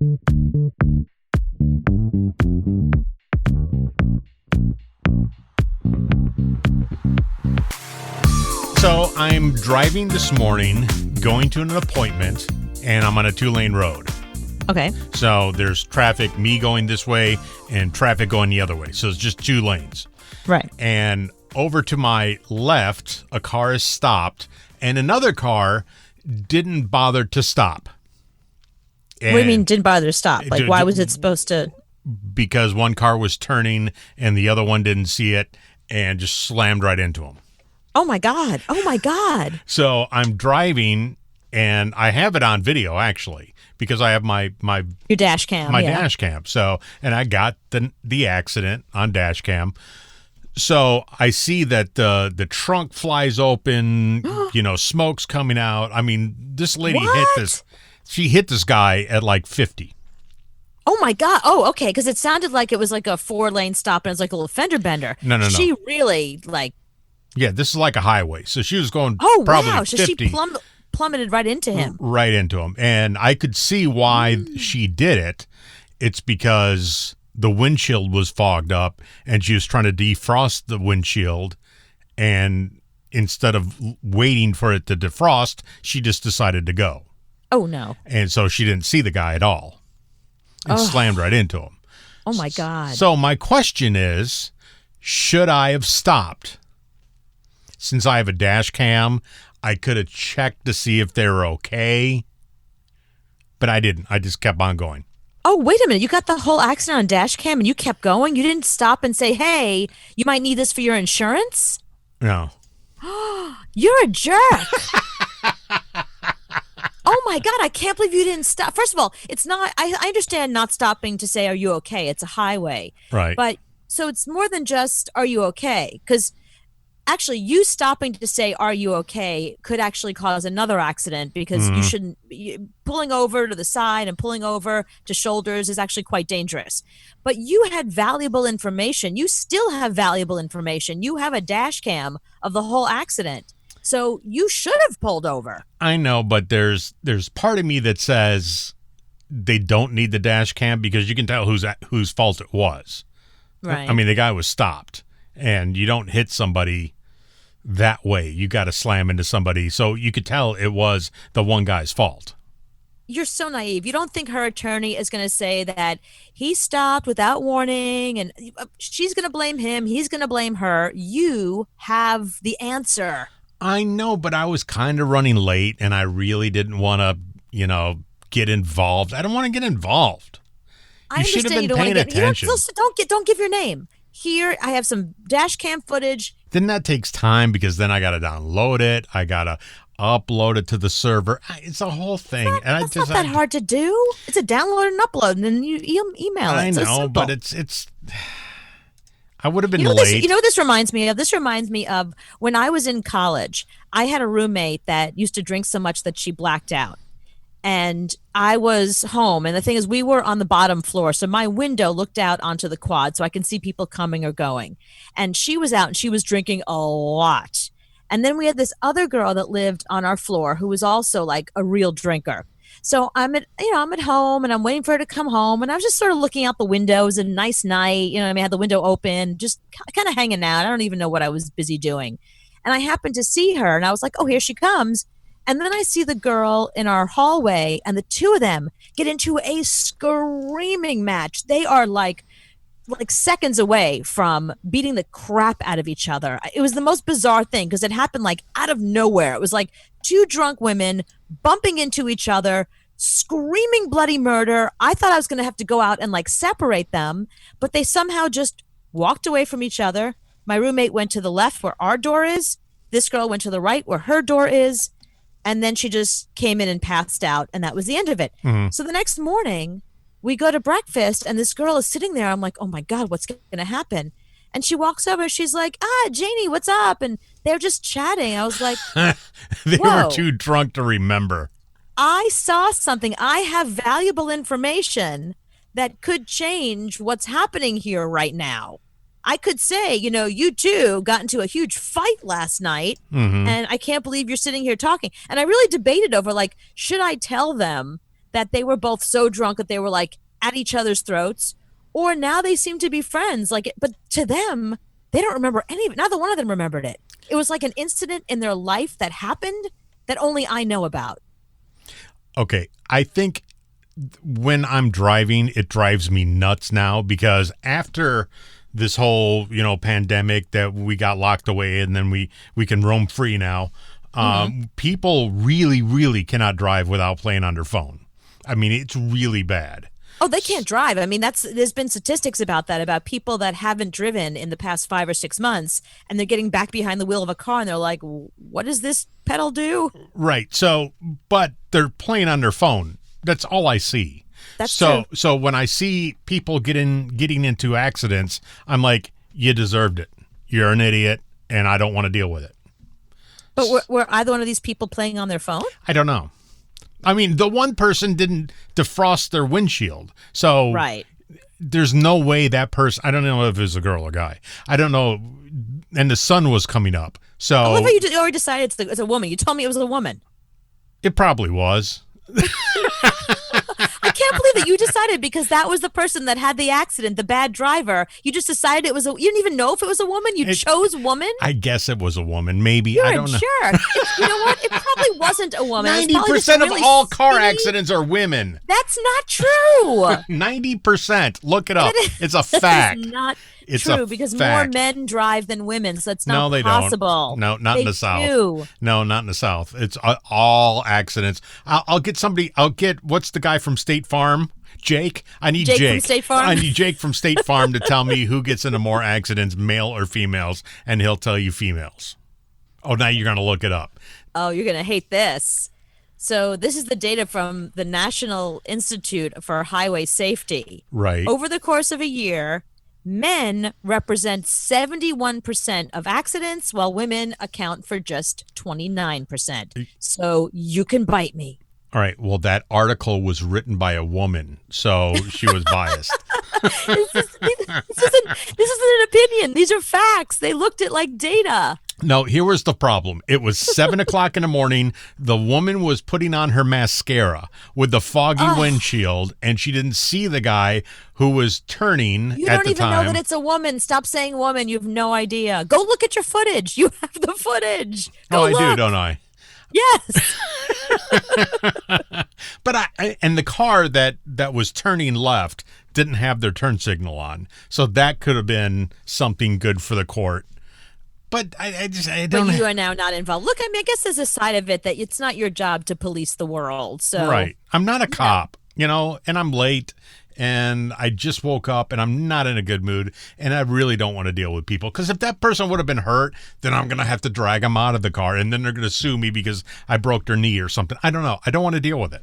So I'm driving this morning, going to an appointment, and I'm on a 2-lane road. Okay. So there's traffic, me going this way, and traffic going the other way. So it's just 2 lanes. Right. And over to my left, a car is stopped, and another car didn't bother to stop. What do you mean didn't bother to stop? Like, why was it supposed to? Because one car was turning, and the other one didn't see it, and just slammed right into him. Oh, my God. Oh, my God. So I'm driving, and I have it on video, actually, because I have my Your dash cam. dash cam. So, and I got the accident on dash cam. So I see that the trunk flies open, smoke's coming out. I mean, this lady she hit this guy at like 50. Oh, my God. Oh, okay. Because it sounded like it was like a 4-lane stop and it was like a little fender bender. No. She really Yeah, this is like a highway. So she was going probably wow. 50. So she plummeted right into him. Right into him. And I could see why she did it. It's because the windshield was fogged up and she was trying to defrost the windshield. And instead of waiting for it to defrost, she just decided to go. Oh, no. And so she didn't see the guy at all. And slammed right into him. Oh, my God. So my question is, should I have stopped? Since I have a dash cam, I could have checked to see if they were okay, but I didn't. I just kept on going. Oh, wait a minute. You got the whole accident on dash cam and you kept going? You didn't stop and say, hey, you might need this for your insurance? No. You're a jerk. Oh, my God. I can't believe you didn't stop. First of all, it's not, I understand not stopping to say, are you okay? It's a highway. Right. But so it's more than just, are you okay? Because actually, you stopping to say, are you okay, could actually cause another accident because you shouldn't. Pulling over to the side and pulling over to shoulders is actually quite dangerous. But you had valuable information. You still have valuable information. You have a dash cam of the whole accident. So you should have pulled over. I know, but there's part of me that says they don't need the dash cam because you can tell whose fault it was. Right. I mean, the guy was stopped. And you don't hit somebody that way. You got to slam into somebody. So you could tell it was the one guy's fault. You're so naive. You don't think her attorney is going to say that he stopped without warning and she's going to blame him. He's going to blame her. You have the answer. I know, but I was kind of running late and I really didn't want to, get involved. I don't want to get involved. I should have understand been paying attention. Don't give your name. Here, I have some dash cam footage. Then that takes time because then I got to download it. I got to upload it to the server. It's a whole thing. It's not that hard to do. It's a download and upload, and then you email it. I know, so but it's. I would have been late. What this reminds me of? This reminds me of when I was in college. I had a roommate that used to drink so much that she blacked out. And I was home. And the thing is, we were on the bottom floor. So my window looked out onto the quad so I can see people coming or going. And she was out and she was drinking a lot. And then we had this other girl that lived on our floor who was also like a real drinker. So I'm at home and I'm waiting for her to come home. And I was just sort of looking out the window. It was a nice night. I had the window open, just kind of hanging out. I don't even know what I was busy doing. And I happened to see her and I was like, oh, here she comes. And then I see the girl in our hallway and the two of them get into a screaming match. They are like seconds away from beating the crap out of each other. It was the most bizarre thing because it happened like out of nowhere. It was like 2 drunk women bumping into each other, screaming bloody murder. I thought I was going to have to go out and like separate them, but they somehow just walked away from each other. My roommate went to the left where our door is. This girl went to the right where her door is. And then she just came in and passed out, and that was the end of it. Mm-hmm. So the next morning, we go to breakfast, and this girl is sitting there. I'm like, oh, my God, what's going to happen? And she walks over. She's like, Janie, what's up? And they're just chatting. I was like, they were too drunk to remember. I saw something. I have valuable information that could change what's happening here right now. I could say, you two got into a huge fight last night, and I can't believe you're sitting here talking. And I really debated over, should I tell them that they were both so drunk that they were like at each other's throats, or now they seem to be friends. Like, but to them, they don't remember any of it. Neither one of them remembered it. It was like an incident in their life that happened that only I know about. Okay, I think when I'm driving, it drives me nuts now because after this whole, pandemic that we got locked away and then we can roam free now, people really, really cannot drive without playing on their phone. I mean, it's really bad. Oh, they can't drive. I mean, there's been statistics about that, about people that haven't driven in the past 5 or 6 months, and they're getting back behind the wheel of a car, and they're like, what does this pedal do? Right. So, but they're playing on their phone. That's all I see. That's true. So when I see people getting into accidents, I'm like, you deserved it. You're an idiot, and I don't want to deal with it. But were either one of these people playing on their phone? I don't know. I mean, the one person didn't defrost their windshield. So right. There's no way that person, I don't know if it was a girl or guy. I don't know. And the sun was coming up. So I love how you already decided it's a woman. You told me it was a woman. It probably was. I can't believe that you decided, because that was the person that had the accident, the bad driver. You just decided you didn't even know if it was a woman. You chose woman. I guess it was a woman. Maybe. You're I don't know. Sure. You know what? It probably wasn't a woman. 90% of all car accidents are women. That's not true. 90%. Look it up. It's a fact. It's not It's true, because more men drive than women, so it's not no, they possible. Don't. No, not in the South. Do. No, not in the South. It's all accidents. I'll get somebody. What's the guy from State Farm? Jake. I need Jake. From State Farm? I need Jake from State Farm to tell me who gets into more accidents, male or females, and he'll tell you females. Oh, now you're going to look it up. Oh, you're going to hate this. So this is the data from the National Institute for Highway Safety. Right. Over the course of a year, men represent 71% of accidents, while women account for just 29%. So you can bite me. All right. Well, that article was written by a woman, so she was biased. This isn't an opinion. These are facts. They looked at like data. No, here was the problem. It was 7 o'clock in the morning. The woman was putting on her mascara with the foggy windshield, and she didn't see the guy who was turning at the time. You don't even know that it's a woman. Stop saying woman. You have no idea. Go look at your footage. You have the footage. Go look. I do, don't I? Yes. But and the car that was turning left didn't have their turn signal on. So that could have been something good for the court. But I don't. But you are now not involved. Look, I mean, I guess there's a side of it that it's not your job to police the world. So right. I'm not a cop, and I'm late, and I just woke up, and I'm not in a good mood, and I really don't want to deal with people. Because if that person would have been hurt, then I'm going to have to drag them out of the car, and then they're going to sue me because I broke their knee or something. I don't know. I don't want to deal with it.